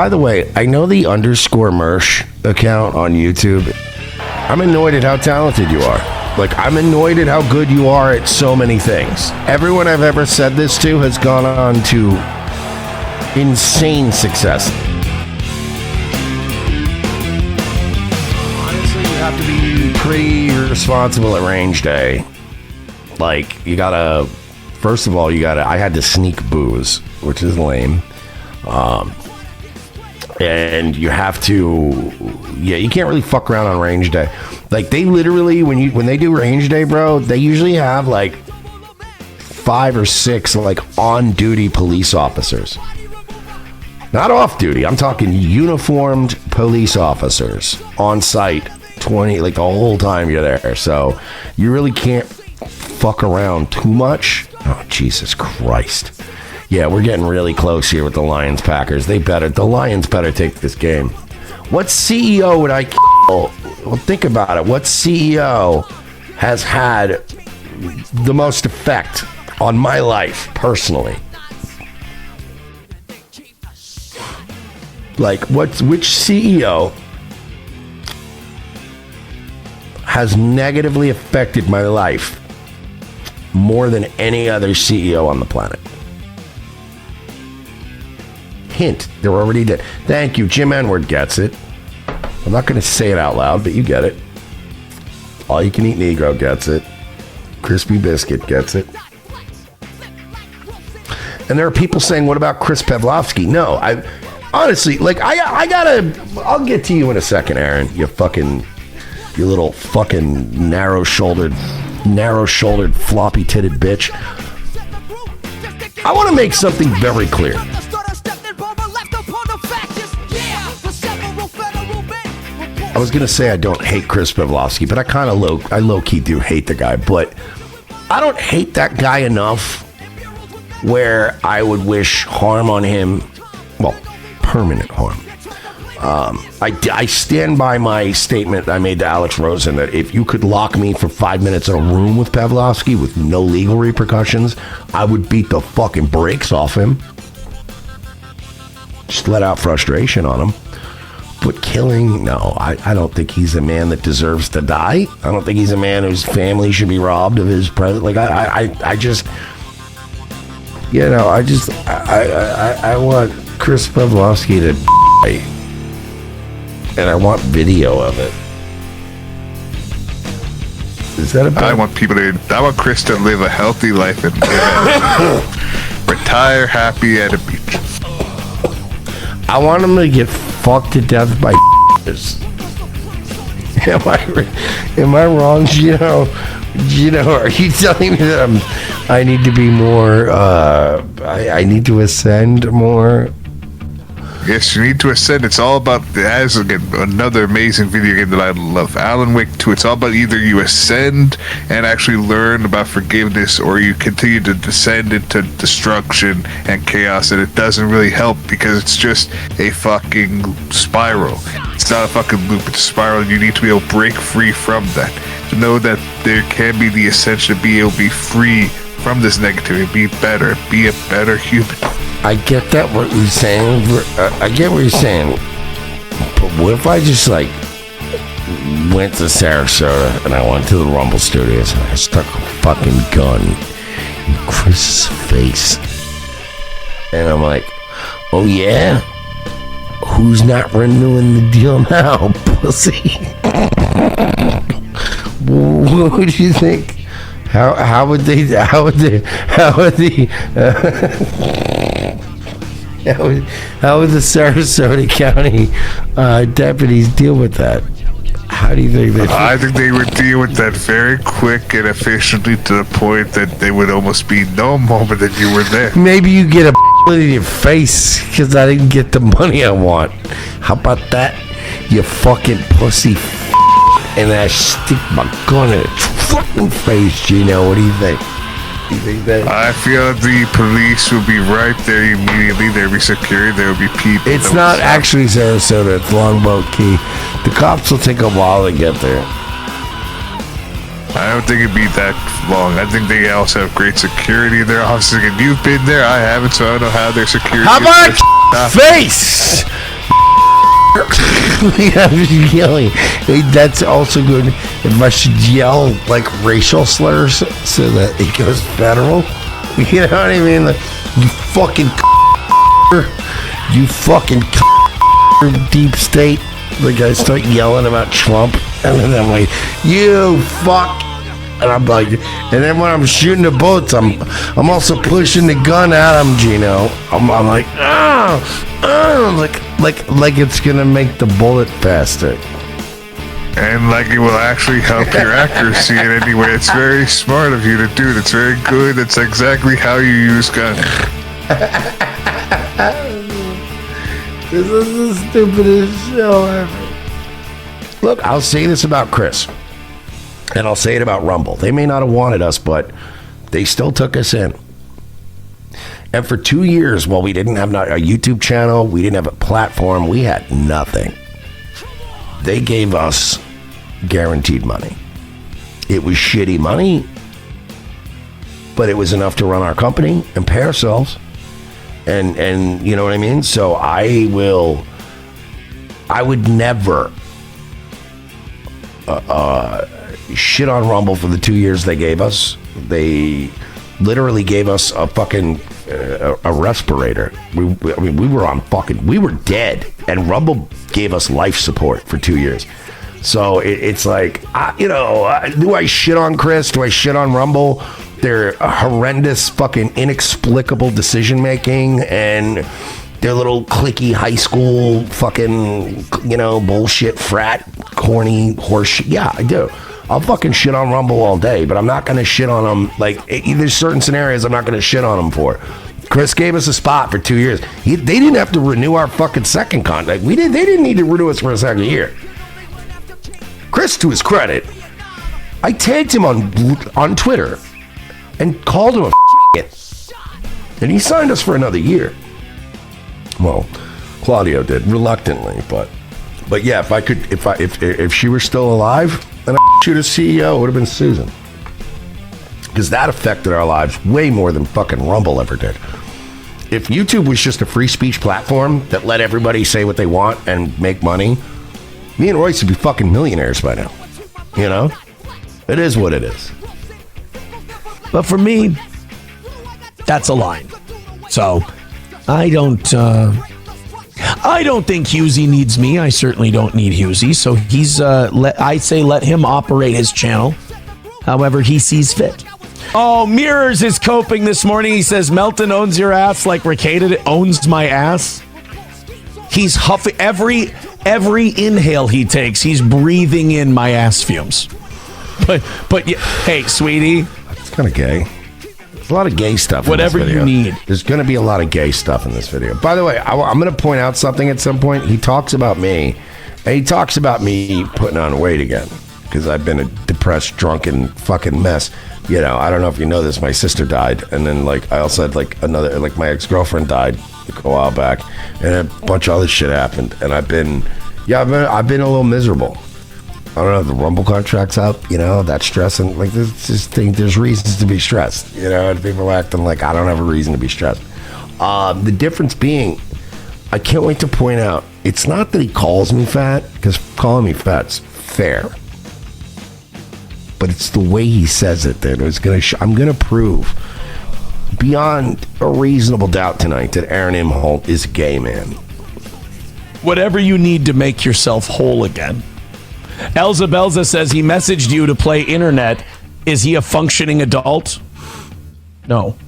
by the way, I know the _Mersh account on YouTube. I'm annoyed at how talented you are. Like, I'm annoyed at how good you are at so many things. Everyone I've ever said this to has gone on to insane success. Honestly, you have to be pretty responsible at range day. Like, you gotta, first of all, I had to sneak booze, which is lame. And you have to, you can't really fuck around on range day. Like, they literally, when they do range day, bro, they usually have like 5 or 6 like on-duty police officers. Not off-duty. I'm talking uniformed police officers on site 20, like the whole time you're there. So you really can't fuck around too much. Oh, Jesus Christ. Yeah, we're getting really close here with the Lions-Packers. The Lions better take this game. What CEO would I kill? Well, think about it. What CEO has had the most effect on my life, personally? Like, which CEO has negatively affected my life more than any other CEO on the planet? Hint, they're already dead. Thank you. Jim Enward gets it. I'm not going to say it out loud, but you get it. All You Can Eat Negro gets it. Crispy Biscuit gets it. And there are people saying, what about Chris Pavlovsky? No, honestly, like, I'll get to you in a second, Aaron. You little fucking narrow-shouldered, floppy-titted bitch. I want to make something very clear. I was going to say I don't hate Chris Pavlovsky, but I low-key do hate the guy. But I don't hate that guy enough where I would wish harm on him. Well, permanent harm. I stand by my statement I made to Alex Rosen that if you could lock me for 5 minutes in a room with Pavlovsky with no legal repercussions, I would beat the fucking brakes off him. Just let out frustration on him. But killing, no, I don't think he's a man that deserves to die. I don't think he's a man whose family should be robbed of his present. Like, I just, you know, I want Chris Pavlovsky to die. And I want video of it. Is that about? I want Chris to live a healthy life and retire happy at a beach. I want him to get fucked to death by Am I wrong, Gino? Are you telling me that I need to be more, I need to ascend more? Yes, you need to ascend. It's all about, as again, another amazing video game that I love, Alan Wake 2. It's all about either you ascend and actually learn about forgiveness, or you continue to descend into destruction and chaos, and it doesn't really help because it's just a fucking spiral. It's not a fucking loop, it's a spiral, and you need to be able to break free from that. To know that there can be the ascension, to be able to be free from this negativity, be better, be a better human. I get that, what you're saying. I get what you're saying. But what if I just, like, went to Sarasota and I went to the Rumble Studios and I stuck a fucking gun in Chris's face? And I'm like, oh yeah? Who's not renewing the deal now, pussy? What do you think? How would the Sarasota County deputies deal with that? How do you think they? I think they would deal with that very quick and efficiently, to the point that they would almost be no moment that you were there. Maybe you get a in your face because I didn't get the money I want. How about that, you fucking pussy? And I stick my gun in its fucking face, Gino. What do you think? You think that? I feel the police will be right there immediately. There will be security. There will be people. It's not actually Sarasota. It's Longboat Key. The cops will take a while to get there. I don't think it'd be that long. I think they also have great security in their offices. And you've been there. I haven't, so I don't know how their security is. How about face? Yeah, I'm just yelling. That's also good if I should yell like racial slurs so that it goes federal. You know what I mean? Like, you fucking you fucking deep state. Like I start yelling about Trump, and then I'm like, you fuck. And I'm like, and then when I'm shooting the bullets, I'm also pushing the gun at him, Gino. I'm like, like it's gonna make the bullet faster. And like it will actually help your accuracy in any way. It's very smart of you to do it. It's very good. It's exactly how you use guns. This is the stupidest show ever. Look, I'll say this about Chris. And I'll say it about Rumble. They may not have wanted us, but they still took us in. And for 2 years, while we didn't have a YouTube channel, we didn't have a platform, we had nothing. They gave us guaranteed money. It was shitty money, but it was enough to run our company and pay ourselves. And you know what I mean? So I would never shit on Rumble for the 2 years they gave us. They literally gave us a fucking a respirator. We were dead, and Rumble gave us life support for 2 years. So it's like, do I shit on Chris? Do I shit on Rumble? Their horrendous, fucking inexplicable decision making and their little cliquey high school fucking, bullshit frat, corny horse shit. Yeah, I do. I'll fucking shit on Rumble all day, but I'm not going to shit on them. Like, there's certain scenarios I'm not going to shit on them for. Chris gave us a spot for 2 years. They didn't have to renew our fucking second contract. They didn't need to renew us for a second year. Chris, to his credit, I tagged him on Twitter and called him a it. And he signed us for another year. Well, Claudio did reluctantly, but yeah, if she were still alive, then I'd shoot a CEO, it would have been Susan. Because that affected our lives way more than fucking Rumble ever did. If YouTube was just a free speech platform that let everybody say what they want and make money, me and Royce would be fucking millionaires by now. You know? It is what it is. But for me, that's a line. So I don't think Husey needs me. I certainly don't need Husey. So I say let him operate his channel however he sees fit. Oh, Mirrors is coping this morning. He says Melton owns your ass like Ricada owns my ass. He's huffing every inhale he takes. He's breathing in my ass fumes. But hey, sweetie, it's kind of gay. There's a lot of gay stuff. Whatever in this video. You need. There's going to be a lot of gay stuff in this video. By the way, I'm going to point out something at some point. He talks about me, and he talks about me putting on weight again because I've been a depressed, drunken fucking mess. I don't know if you know this. My sister died, and then I also had my ex-girlfriend died a while back, and a bunch of other shit happened, and I've been a little miserable. I don't know if the Rumble contract's up, that's stressing. There's reasons to be stressed, and people are acting like I don't have a reason to be stressed. The difference being, I can't wait to point out, it's not that he calls me fat, because calling me fat's fair. But it's the way he says it that I'm going to prove beyond a reasonable doubt tonight that Aaron Imholt is a gay man. Whatever you need to make yourself whole again. Elza Belza says he messaged you to play internet. Is he a functioning adult? No.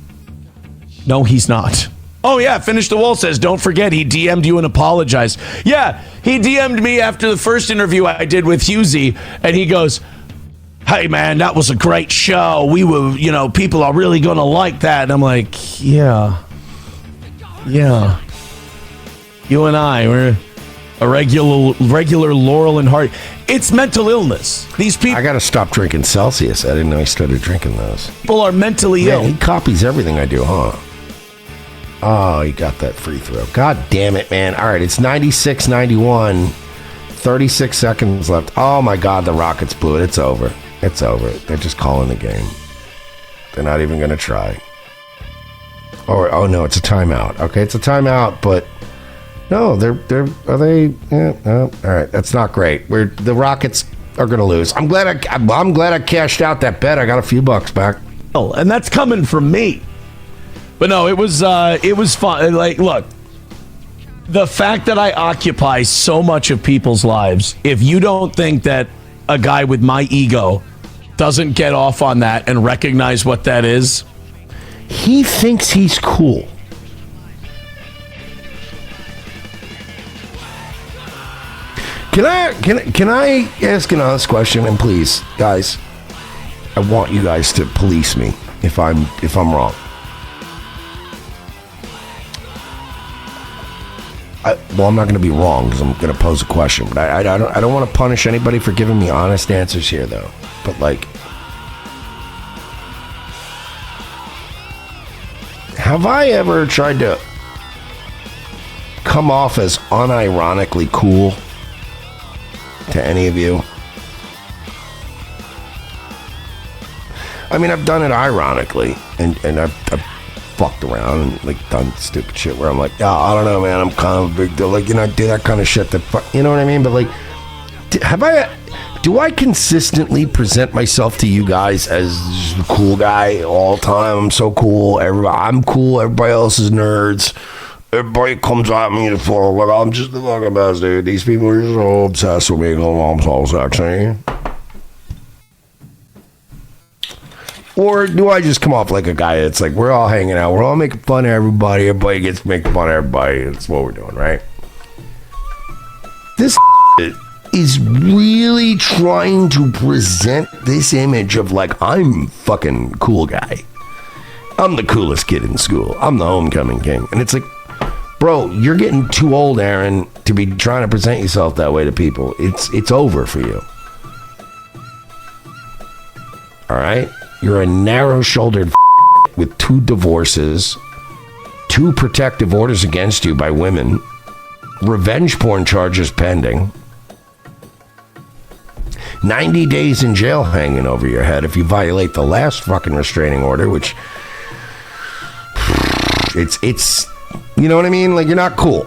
No, he's not. Oh, yeah, Finish the Wall says, don't forget, he DM'd you and apologized. Yeah, he DM'd me after the first interview I did with Husey, and he goes, hey, man, that was a great show. We were, people are really going to like that. And I'm like, yeah. You and I, we're a regular Laurel and Hardy. It's mental illness. These people. I got to stop drinking Celsius. I didn't know he started drinking those. People are mentally ill. He copies everything I do, huh? Oh, he got that free throw. God damn it, man. All right, it's 96-91. 36 seconds left. Oh, my God, the Rockets blew it. It's over. It's over. They're just calling the game. They're not even going to try. Oh, no, it's a timeout. Okay, it's a timeout, but No, are they? Yeah, no. All right, that's not great. The Rockets are going to lose. I'm glad I cashed out that bet. I got a few bucks back. Oh, and that's coming from me. But no, it was fun. Like, look, the fact that I occupy so much of people's lives, if you don't think that a guy with my ego doesn't get off on that and recognize what that is, he thinks he's cool. Can I ask an honest question? And please, guys, I want you guys to police me if I'm wrong. I'm not going to be wrong because I'm going to pose a question, but I don't want to punish anybody for giving me honest answers here, though. But like, have I ever tried to come off as unironically cool to any of you? I mean, I've done it ironically, and I've fucked around and like done stupid shit where I'm like, yeah, I don't know, man, I'm kind of a big deal, like, you know, I do that kind of shit that, you know what I mean? But like, do I consistently present myself to you guys as the cool guy all the time? I'm so cool, I'm cool, everybody else is nerds. Everybody comes at me to fall. Like, I'm just the fucking best, dude. These people are so obsessed with me. I'm so sexy. Or do I just come off like a guy that's like, we're all hanging out, we're all making fun of everybody, everybody gets making fun of everybody, that's what we're doing, right? This is really trying to present this image of like, I'm fucking cool guy. I'm the coolest kid in school. I'm the homecoming king. And it's like, bro, you're getting too old, Aaron, to be trying to present yourself that way to people. It's over for you. All right? You're a narrow-shouldered with 2 divorces, 2 protective orders against you by women, revenge porn charges pending, 90 days in jail hanging over your head if you violate the last fucking restraining order, which it's you know what I mean? Like, you're not cool.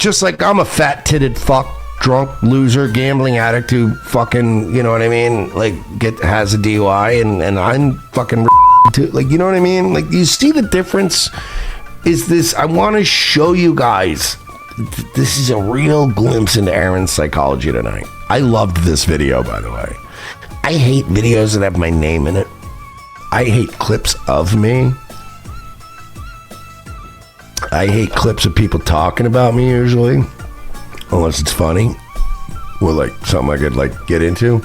Just like I'm a fat-titted fuck, drunk loser, gambling addict who fucking, you know what I mean? Like, has a DUI and I'm fucking too. Like, you know what I mean? Like, you see the difference? Is this, I want to show you guys, this is a real glimpse into Aaron's psychology tonight. I loved this video, by the way. I hate videos that have my name in it. I hate clips of me. I hate clips of people talking about me usually, unless it's funny or like something I could like get into.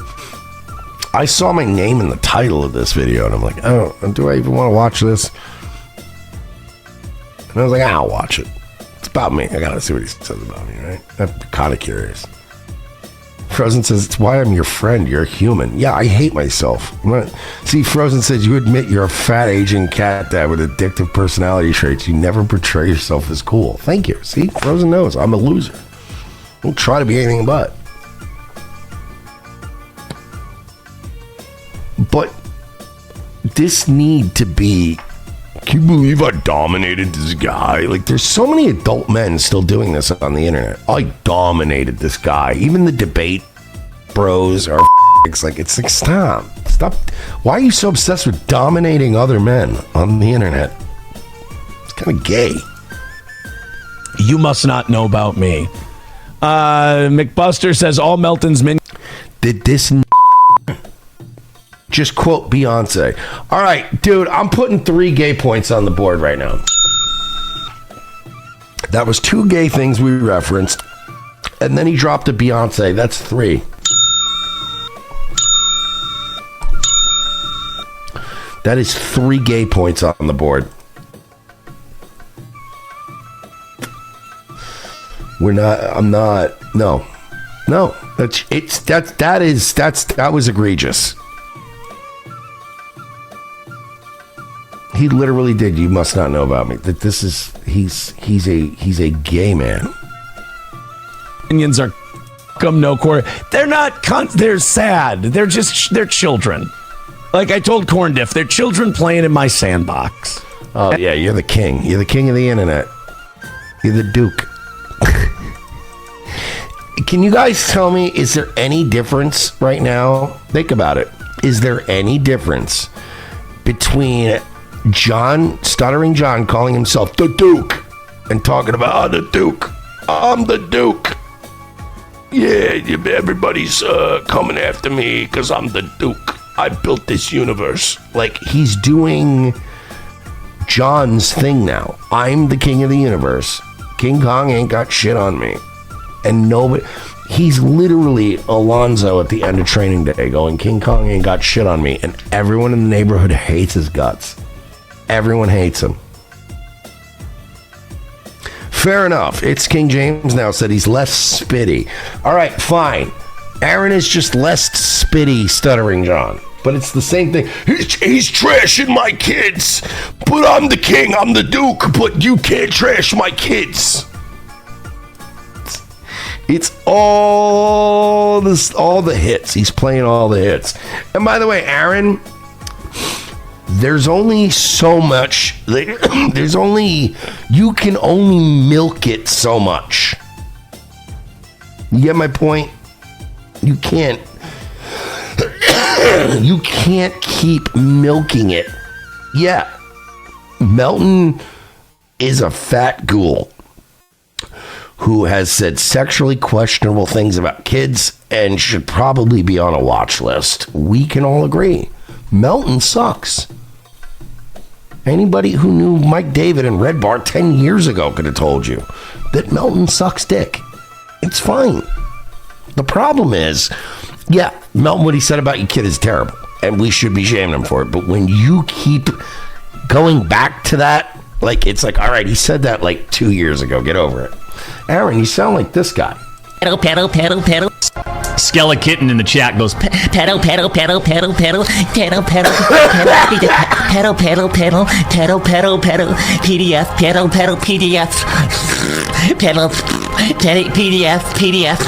I saw my name in the title of this video and I'm like, oh, do I even want to watch this? And I was like, I'll watch it. It's about me. I gotta see what he says about me, right? I'm kind of curious. Frozen says, it's why I'm your friend. You're a human. Yeah, I hate myself. See, Frozen says, you admit you're a fat Asian cat dad with addictive personality traits. You never portray yourself as cool. Thank you. See, Frozen knows I'm a loser. Don't try to be anything but. But this need to be, can you believe I dominated this guy? Like, there's so many adult men still doing this on the internet. I dominated this guy. Even the debate bros are like, it's like, stop. Why are you so obsessed with dominating other men on the internet? It's kind of gay. You must not know about me. McBuster says all Melton's minions. Did this just quote Beyonce? All right, dude, I'm putting 3 gay points on the board right now. That was 2 gay things we referenced, and then he dropped a Beyonce. That's 3. That is 3 gay points on the board. No. That was egregious. He literally did. You must not know about me. That this is he's a gay man. Minions are come no quarter. They're not. They're sad. They're children. Like I told Corndiff, they're children playing in my sandbox. Oh yeah, you're the king. You're the king of the internet. You're the Duke. Can you guys tell me, is there any difference right now? Think about it. Is there any difference between Stuttering John calling himself the Duke and talking about, the Duke, I'm the Duke. Yeah, everybody's coming after me because I'm the Duke. I built this universe. Like, he's doing John's thing now. I'm the king of the universe. King Kong ain't got shit on me. And nobody, he's literally Alonzo at the end of Training Day going, King Kong ain't got shit on me. And everyone in the neighborhood hates his guts. Everyone hates him. Fair enough. It's King James now said he's less spitty. All right, fine. Aaron is just less spitty, Stuttering John. But it's the same thing. He's trashing my kids. But I'm the king. I'm the Duke. But you can't trash my kids. It's all the hits. He's playing all the hits. And by the way, Aaron, there's only so much. You can only milk it so much. You get my point? You can't keep milking it. Yeah. Melton is a fat ghoul who has said sexually questionable things about kids and should probably be on a watch list. We can all agree. Melton sucks. Anybody who knew Mike David and Red Bar 10 years ago could have told you that Melton sucks dick. It's fine. The problem is, yeah, Melton, what he said about your kid is terrible, and we should be shaming him for it. But when you keep going back to that, like, it's like, all right, he said that like 2 years ago. Get over it. Aaron, you sound like this guy. Pedal, pedal, pedal, pedal. Skellakitten in the chat goes, pedal, pedal, pedal, pedal, pedal, pedal, pedal, pedal, pedal, pedal, pedal, pedal, pedal, PDF, pedal, pedal, PDF, pedal, PDF, PDF,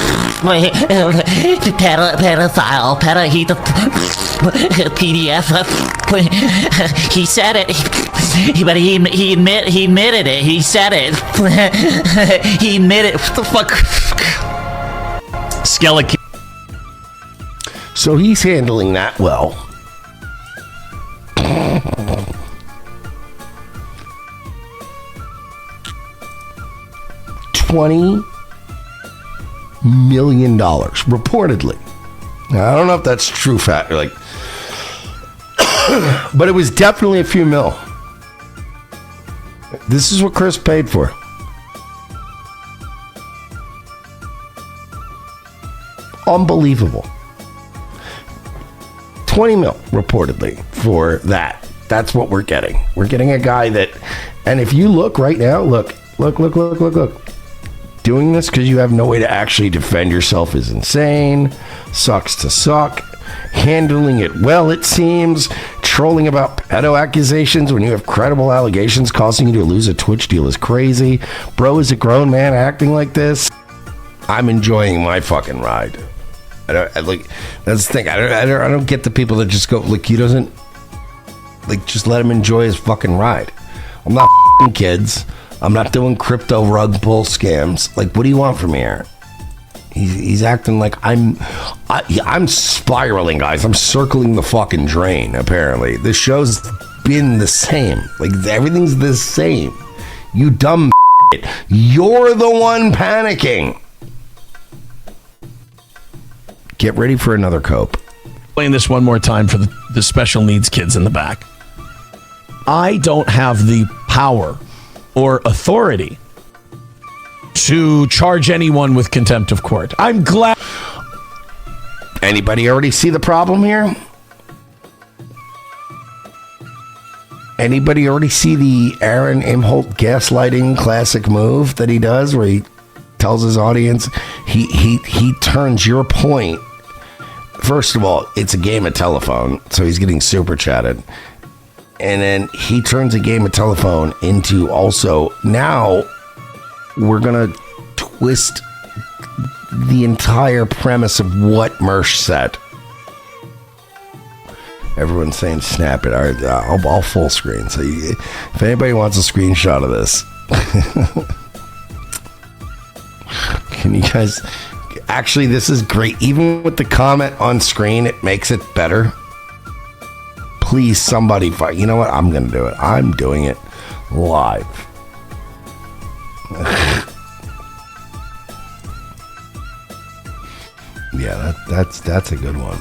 pedal file, pedal, he the PDF. He said it, but he admitted it. He said it. He admitted it. What the fuck? Skellakitten. So he's handling that well. $20 million, reportedly. Now, I don't know if that's true fact, like, but it was definitely a few mil. This is what Chris paid for. Unbelievable. 20 mil, reportedly, for that. That's what we're getting. We're getting a guy that, and if you look right now, look. Doing this because you have no way to actually defend yourself is insane. Sucks to suck. Handling it well, it seems. Trolling about pedo accusations when you have credible allegations causing you to lose a Twitch deal is crazy. Bro is a grown man acting like this. I'm enjoying my fucking ride. That's the thing. I don't get the people that just go, like, he doesn't, like, just let him enjoy his fucking ride. I'm not f***ing kids. I'm not doing crypto rug pull scams. Like, what do you want from me, Aaron? He's acting like I'm spiraling, guys. I'm circling the fucking drain, apparently. This show's been the same. Like, everything's the same. You dumb shit. You're the one panicking. Get ready for another cope. Playing this one more time for the special needs kids in the back. I don't have the power or authority to charge anyone with contempt of court. I'm glad. Anybody already see the problem here? Anybody already see the Aaron Imholt gaslighting classic move that he does, where he tells his audience he turns your point. First of all, it's a game of telephone, so he's getting super chatted. And then he turns a game of telephone into also, now we're going to twist the entire premise of what Mersh said. Everyone's saying snap it. All right, I'll full screen. So if anybody wants a screenshot of this. Can you guys... Actually, this is great. Even with the comment on screen, it makes it better. Please, somebody fight. You know what? I'm going to do it. I'm doing it live. Yeah, that's a good one.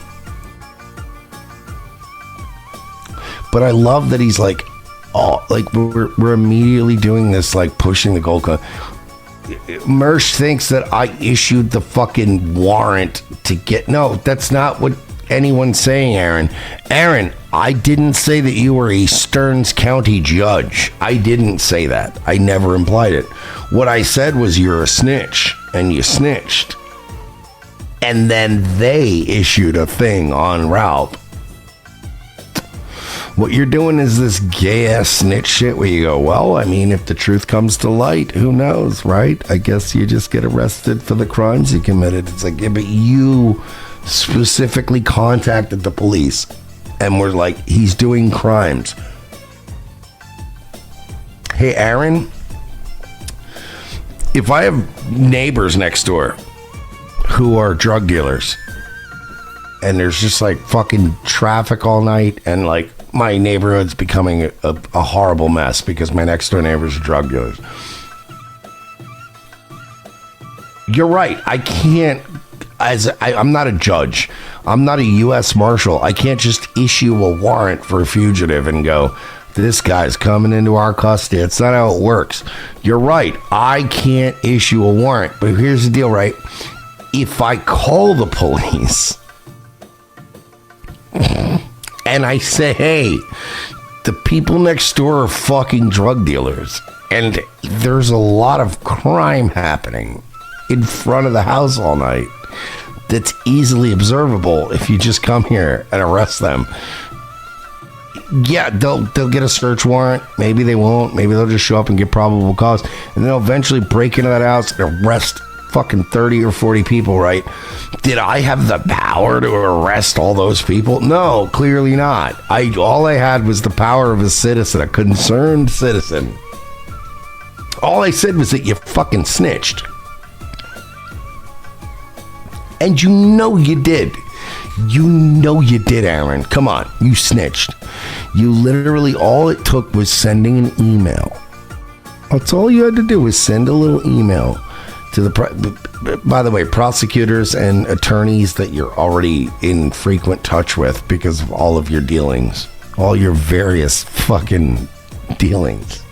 But I love that he's like, oh, like we're immediately doing this, like pushing the goal. Mersh thinks that I issued the fucking warrant to get. No, that's not what anyone's saying, Aaron. Aaron, I didn't say that you were a Stearns County judge. I didn't say that. I never implied it. What I said was you're a snitch, and you snitched. And then they issued a thing on Ralph. What you're doing is this gay-ass snitch shit where you go, well, I mean, if the truth comes to light, who knows, right? I guess you just get arrested for the crimes you committed. It's like, yeah, but you specifically contacted the police and were like, he's doing crimes. Hey, Aaron, if I have neighbors next door who are drug dealers and there's just like fucking traffic all night and like my neighborhood's becoming a horrible mess because my next door neighbors are drug dealers. You're right. I can't, I'm not a judge. I'm not a U.S. Marshal. I can't just issue a warrant for a fugitive and go, this guy's coming into our custody. It's not how it works. You're right. I can't issue a warrant. But here's the deal, right? If I call the police and I say, hey, the people next door are fucking drug dealers and there's a lot of crime happening in front of the house all night that's easily observable if you just come here and arrest them. Yeah, they'll get a search warrant. Maybe they won't. Maybe they'll just show up and get probable cause. And they'll eventually break into that house and arrest fucking 30 or 40 people, right? Did I have the power to arrest all those people? No, clearly not. All I had was the power of a citizen, a concerned citizen. All I said was that you fucking snitched. And you know you did. You know you did, Aaron. Come on, you snitched. You literally, all it took was sending an email. That's all you had to do was send a little email to the, by the way, prosecutors and attorneys that you're already in frequent touch with because of all of your dealings, all your various fucking dealings.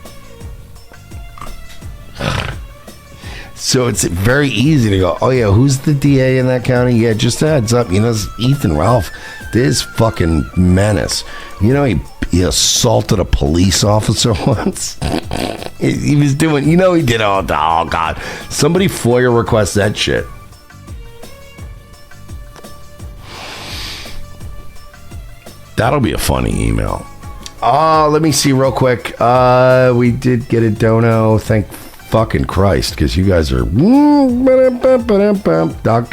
So it's very easy to go, oh yeah, who's the DA in that county? Yeah, just a heads up, you know, Ethan Ralph, this fucking menace. You know, he assaulted a police officer once. He was doing, you know, he did, oh God. Somebody FOIA request that shit. That'll be a funny email. Let me see real quick. We did get a dono. Thank fucking Christ, because you guys are Dr.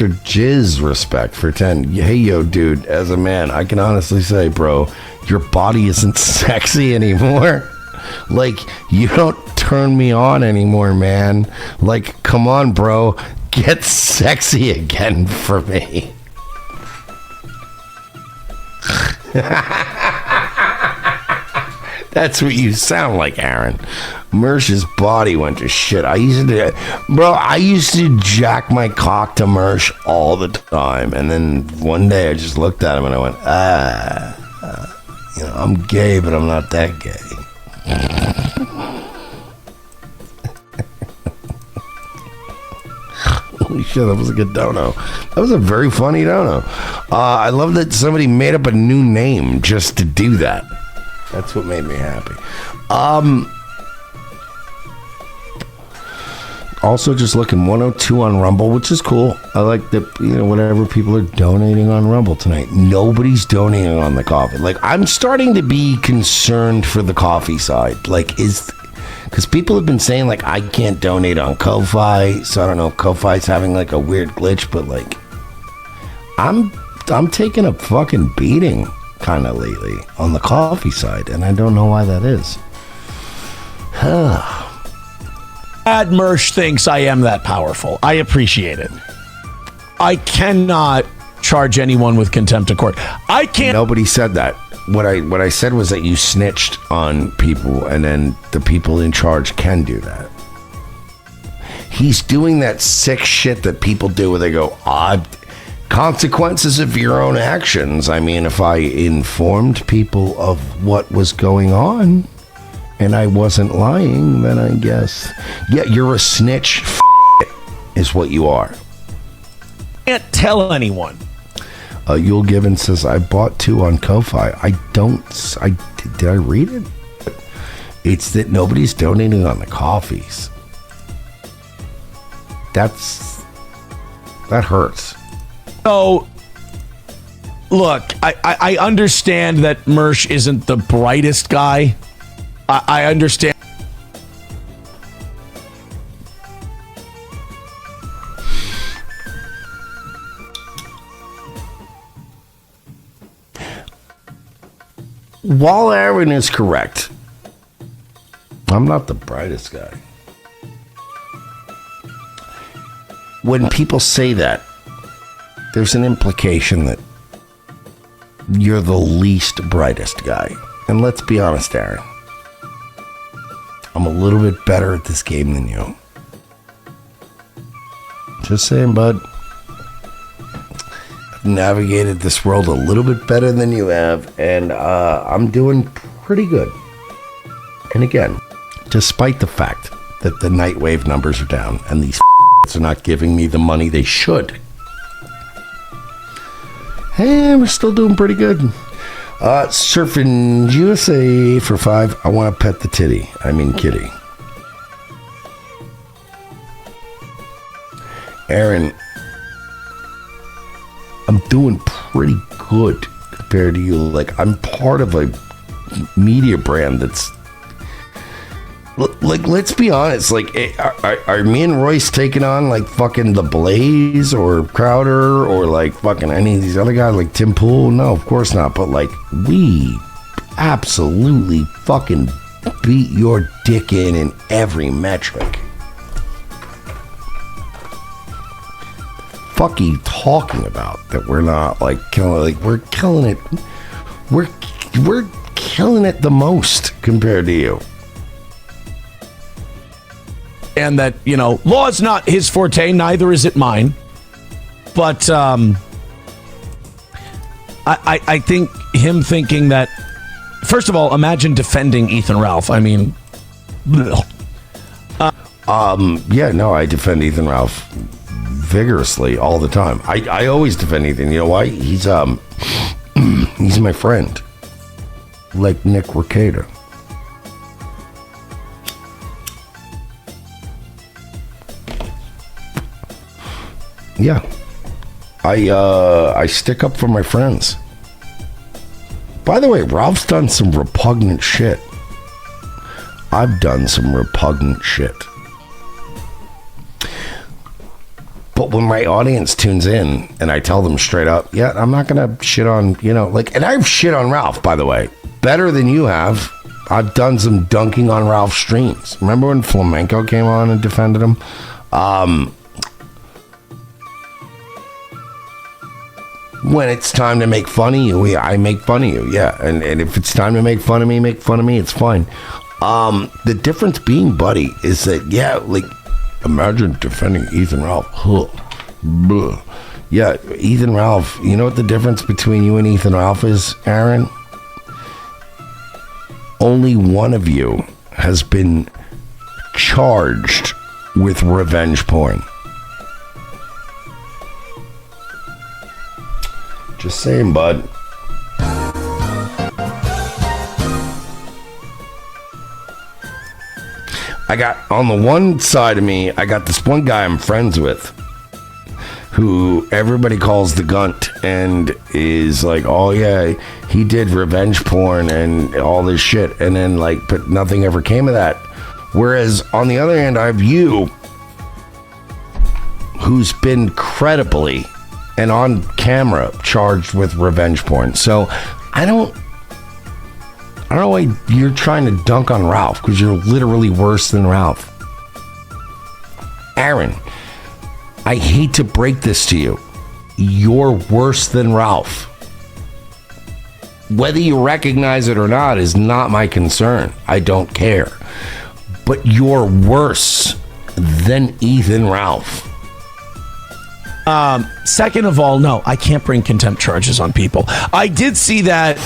Jizz respect for 10. Hey, yo, dude, as a man, I can honestly say, bro, your body isn't sexy anymore. Like, you don't turn me on anymore, man. Like, come on, bro, get sexy again for me. That's what you sound like, Aaron. Mersh's body went to shit. I used to jack my cock to Mersh all the time. And then one day I just looked at him and I went, you know, I'm gay, but I'm not that gay. Holy shit, that was a good dono. That was a very funny dono. I love that somebody made up a new name just to do that. That's what made me happy. Also, just looking 102 on Rumble, which is cool. I like that, you know, whatever people are donating on Rumble tonight. Nobody's donating on the coffee. Like, I'm starting to be concerned for the coffee side. Like, because people have been saying, like, I can't donate on Ko-Fi. So I don't know if Ko-Fi's having, like, a weird glitch. But, like, I'm taking a fucking beating kind of lately on the coffee side. And I don't know why that is. Glad Mersh thinks I am that powerful. I appreciate it. I cannot charge anyone with contempt of court. I can't. Nobody said that. What I said was that you snitched on people, and then the people in charge can do that. He's doing that sick shit that people do where they go, consequences of your own actions. I mean, if I informed people of what was going on and I wasn't lying, then I guess, yeah, you're a snitch. Is what you are. Can't tell anyone. Yul Given says, I bought 2 on Ko-Fi. Did I read it? It's that nobody's donating on the coffees. That hurts. So, look, I understand that Mersh isn't the brightest guy. I understand. While Aaron is correct, I'm not the brightest guy. When people say that, there's an implication that you're the least brightest guy. And let's be honest, Aaron. I'm a little bit better at this game than you. Just saying, bud. I've navigated this world a little bit better than you have, and I'm doing pretty good. And again, despite the fact that the Nightwave numbers are down and these are not giving me the money they should, hey, we're still doing pretty good. Surfing USA for 5. I want to pet the titty. I mean kitty. Aaron, I'm doing pretty good compared to you. Like, I'm part of a media brand that's, like, let's be honest. Like, are me and Royce taking on like fucking The Blaze or Crowder or like fucking any of these other guys like Tim Pool? No, of course not. But like, we absolutely fucking beat your dick in every metric. Fuck you talking about that we're not like killing? Like, we're killing it. We're killing it the most compared to you. And that, you know, law is not his forte, neither is it mine. But I think him thinking that, first of all, imagine defending Ethan Ralph. I mean, yeah, no, I defend Ethan Ralph vigorously all the time. I always defend Ethan. You know why? He's he's my friend, like Nick Recato. Yeah, I stick up for my friends. By the way, Ralph's done some repugnant shit. I've done some repugnant shit. But when my audience tunes in and I tell them straight up, yeah, I'm not gonna shit on, you know, like, and I've shit on Ralph, by the way, better than you have. I've done some dunking on Ralph streams. Remember when Flamenco came on and defended him? When it's time to make fun of you, I make fun of you, yeah. And if it's time to make fun of me, it's fine. The difference being, buddy, is that, yeah, like, imagine defending Ethan Ralph. Huh. Yeah, Ethan Ralph, you know what the difference between you and Ethan Ralph is, Aaron? Only one of you has been charged with revenge porn. Just saying, bud. I got, on the one side of me, I got this one guy I'm friends with who everybody calls the Gunt and is like, oh yeah, he did revenge porn and all this shit. And then like, but nothing ever came of that. Whereas on the other hand, I have you, who's been credibly and on camera charged with revenge porn. So I don't know why you're trying to dunk on Ralph, because you're literally worse than Ralph. Aaron, I hate to break this to you. You're worse than Ralph. Whether you recognize it or not is not my concern. I don't care. But you're worse than Ethan Ralph. Second of all, no, I can't bring contempt charges on people. I did see that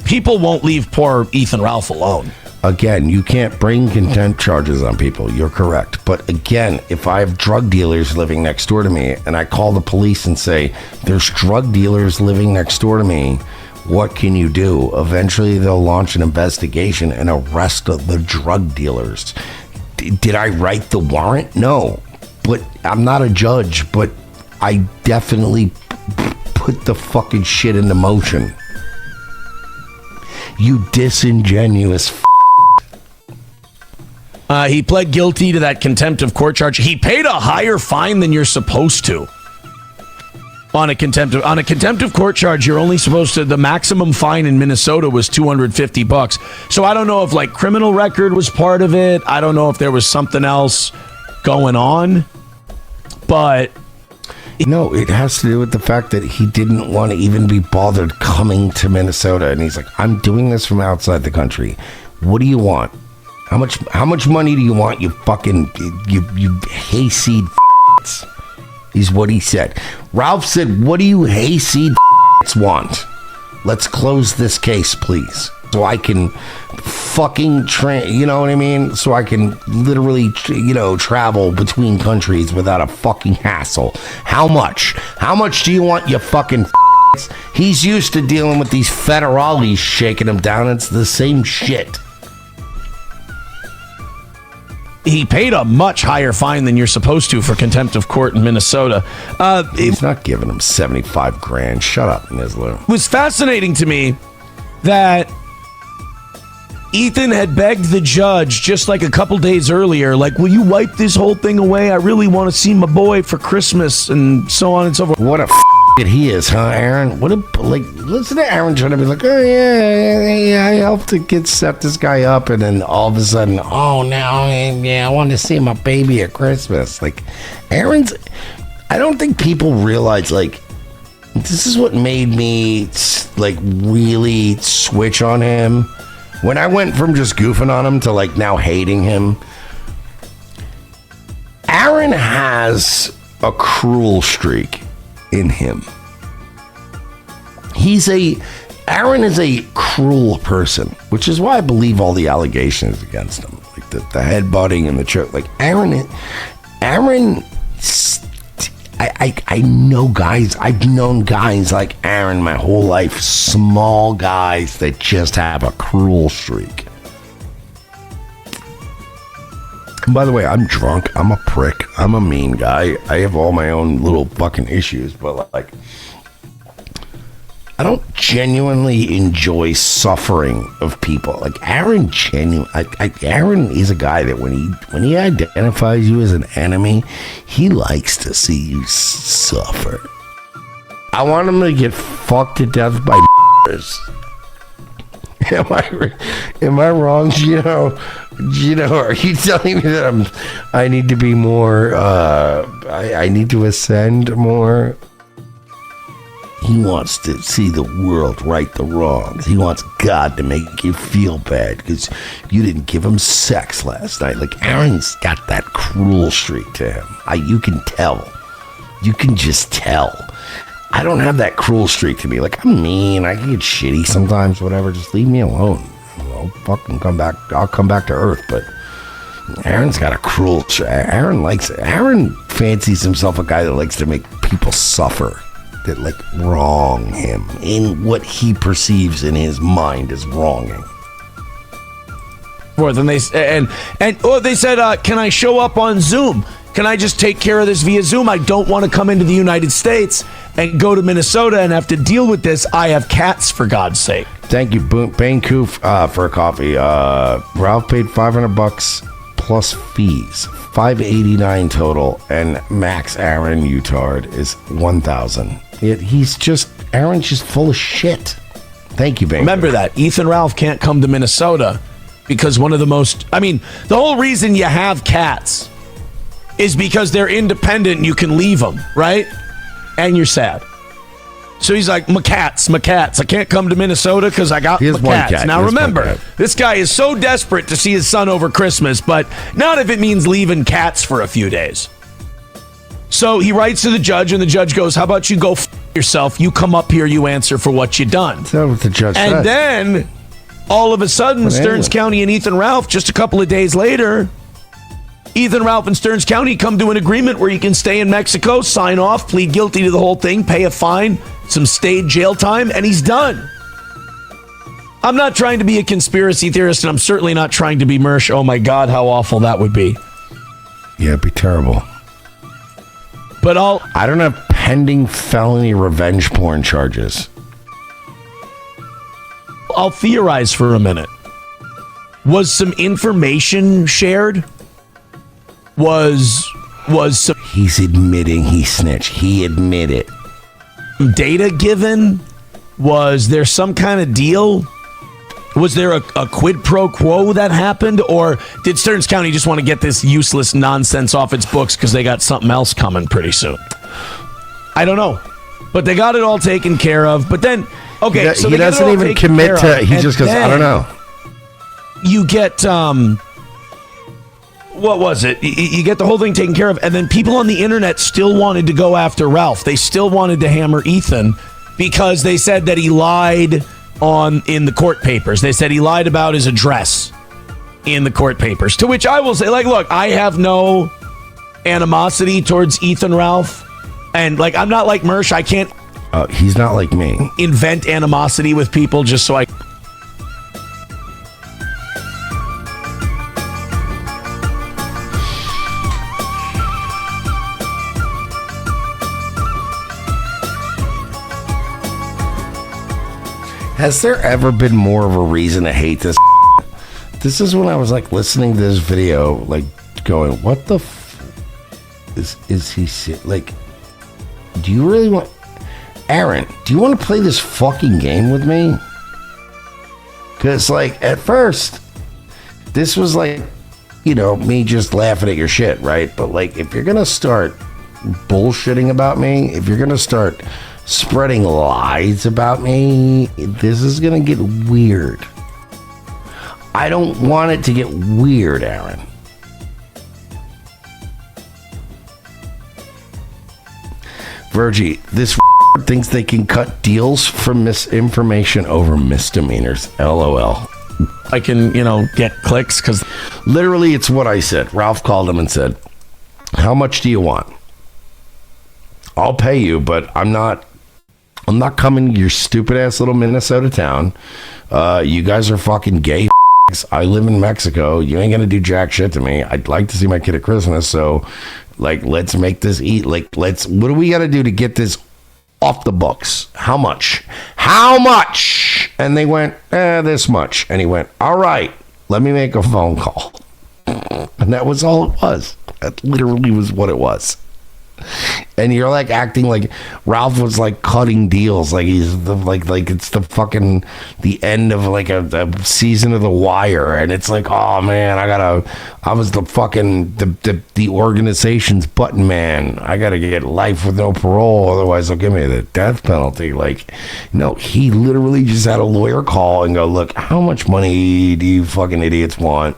people won't leave poor Ethan Ralph alone. Again, you can't bring contempt charges on people. You're correct. But again, if I have drug dealers living next door to me and I call the police and say, there's drug dealers living next door to me, what can you do? Eventually, they'll launch an investigation and arrest the drug dealers. Did I write the warrant? No. But I'm not a judge, but I definitely put the fucking shit into motion. You disingenuous He pled guilty to that contempt of court charge. He paid a higher fine than you're supposed to. On a contempt of court charge, you're only supposed to. The maximum fine in Minnesota was $250. So I don't know if like criminal record was part of it. I don't know if there was something else going on. But no, it has to do with the fact that he didn't want to even be bothered coming to Minnesota, and he's like, "I'm doing this from outside the country. What do you want? How much money do you want? You fucking you hayseed f***s," is what he said. Ralph said, "What do you hayseed f***s want? Let's close this case, please, so I can fucking you know what I mean? So I can literally travel between countries without a fucking hassle. How much? How much do you want, you fucking f***s?" He's used to dealing with these federales shaking him down. It's the same shit. he paid a much higher fine than you're supposed to for contempt of court in Minnesota. He's not giving him 75 grand. Shut up, Nizzler. It was fascinating to me that Ethan had begged the judge just like a couple days earlier, like, will you wipe this whole thing away? I really want to see my boy for Christmas, and so on and so forth. What a he is, huh, Aaron? What a, like, listen to Aaron trying to be like, oh, yeah, I helped to set this guy up, and then all of a sudden, oh, now, yeah, I want to see my baby at Christmas. Like, Aaron's, I don't think people realize, like, this is what made me, like, really switch on him. When I went from just goofing on him to, like, now hating him, Aaron has a cruel streak in him. Aaron is a cruel person, which is why I believe all the allegations against him, like the headbutting and the choke. Like Aaron, I know guys. I've known guys like Aaron my whole life. Small guys that just have a cruel streak. And by the way, I'm drunk. I'm a prick. I'm a mean guy. I have all my own little fucking issues, but like, I don't genuinely enjoy suffering of people. Like Aaron, Aaron is a guy that when he identifies you as an enemy, he likes to see you suffer. I want him to get fucked to death by Am I wrong, Gino? Are you telling me that I need to be more, I need to ascend more? He wants to see the world right the wrongs. He wants God to make you feel bad because you didn't give him sex last night. Like, Aaron's got that cruel streak to him. You can tell. You can just tell. I don't have that cruel streak to me. Like, I'm mean. I get shitty sometimes, whatever. Just leave me alone. I'll fucking come back. I'll come back to earth. But Aaron's got a cruel streak. Aaron fancies himself a guy that likes to make people suffer, that like wrong him in what he perceives in his mind as wronging. More than they said, can I show up on Zoom? Can I just take care of this via Zoom? I don't want to come into the United States and go to Minnesota and have to deal with this. I have cats, for God's sake. Thank you, Bane Koof, for a coffee. Ralph paid $500 plus fees, $589 total, and Max Aaron Utard is $1,000. Aaron's just full of shit. Thank you, Bane. Remember that Ethan Ralph can't come to Minnesota because the whole reason you have cats is because they're independent and you can leave them, right? And you're sad. So he's like, my cats. I can't come to Minnesota because I got my cats. Now remember, this guy is so desperate to see his son over Christmas, but not if it means leaving cats for a few days. So he writes to the judge, and the judge goes, how about you go yourself? You come up here, you answer for what you done. That's not what the judge said. And then, all of a sudden, Stearns County and Ethan Ralph, just a couple of days later, Ethan Ralph and Stearns County come to an agreement where he can stay in Mexico, sign off, plead guilty to the whole thing, pay a fine, some stayed jail time, and he's done. I'm not trying to be a conspiracy theorist, and I'm certainly not trying to be Mersh. Oh my God, how awful that would be. Yeah, it'd be terrible. But I don't have pending felony revenge porn charges. I'll theorize for a minute. Was some information shared? Was some He's admitting he snitched. He admitted. Data given? Was there some kind of deal? Was there a quid pro quo that happened? Or did Stearns County just want to get this useless nonsense off its books because they got something else coming pretty soon? I don't know. But they got it all taken care of. But then, okay, so he doesn't even commit to. He just goes, I don't know. You get, what was it? You get the whole thing taken care of. And then people on the internet still wanted to go after Ralph. They still wanted to hammer Ethan because they said that he lied in the court papers. They said he lied about his address in the court papers. To which I will say, like, look, I have no animosity towards Ethan Ralph. And, like, I'm not like Mersh. I can't... he's not like me. ...invent animosity with people just so I... Has there ever been more of a reason to hate this? This is when I was like listening to this video, like going, "What the is he like? Do you really want, Aaron? Do you want to play this fucking game with me?" Because like at first, this was like, you know, me just laughing at your shit, right? But like, if you're gonna start bullshitting about me, if you're gonna start spreading lies about me, this is gonna get weird. I don't want it to get weird, Aaron. Virgie, this thinks they can cut deals from misinformation over misdemeanors. LOL. I can, get clicks because literally it's what I said. Ralph called him and said, how much do you want? I'll pay you, but I'm not coming to your stupid ass little Minnesota town. You guys are fucking gay. I live in Mexico. You ain't gonna do jack shit to me. I'd like to see my kid at Christmas. So, like, let's make this eat. Like, what do we gotta do to get this off the books? How much? How much? And they went, this much. And he went, all right, let me make a phone call. And that was all it was. That literally was what it was. And you're like acting like Ralph was like cutting deals, like he's like it's the fucking the end of like a season of The Wire, and it's like, oh man, I was the fucking the organization's button man. I gotta get life with no parole, otherwise they'll give me the death penalty. Like, no, he literally just had a lawyer call and go, look, how much money do you fucking idiots want?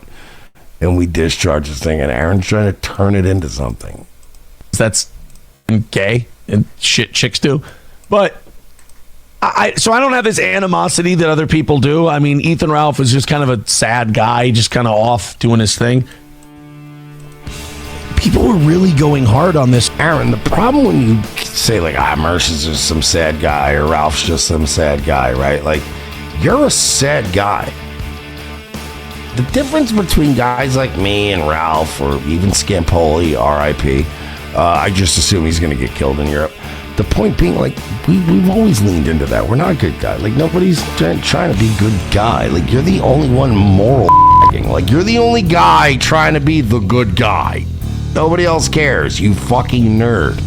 And we discharge this thing, and Aaron's trying to turn it into something. That's gay and shit chicks do. But I don't have this animosity that other people do. I mean, Ethan Ralph is just kind of a sad guy, just kind of off doing his thing. People were really going hard on this. Aaron, the problem when you say like, Mersh is just some sad guy or Ralph's just some sad guy, right? Like, you're a sad guy. The difference between guys like me and Ralph, or even Scampoli, R.I.P., I just assume he's going to get killed in Europe. The point being, like, we've always leaned into that. We're not a good guy. Like, nobody's trying to be a good guy. Like, you're the only one moral like, you're the only guy trying to be the good guy. Nobody else cares, you fucking nerd.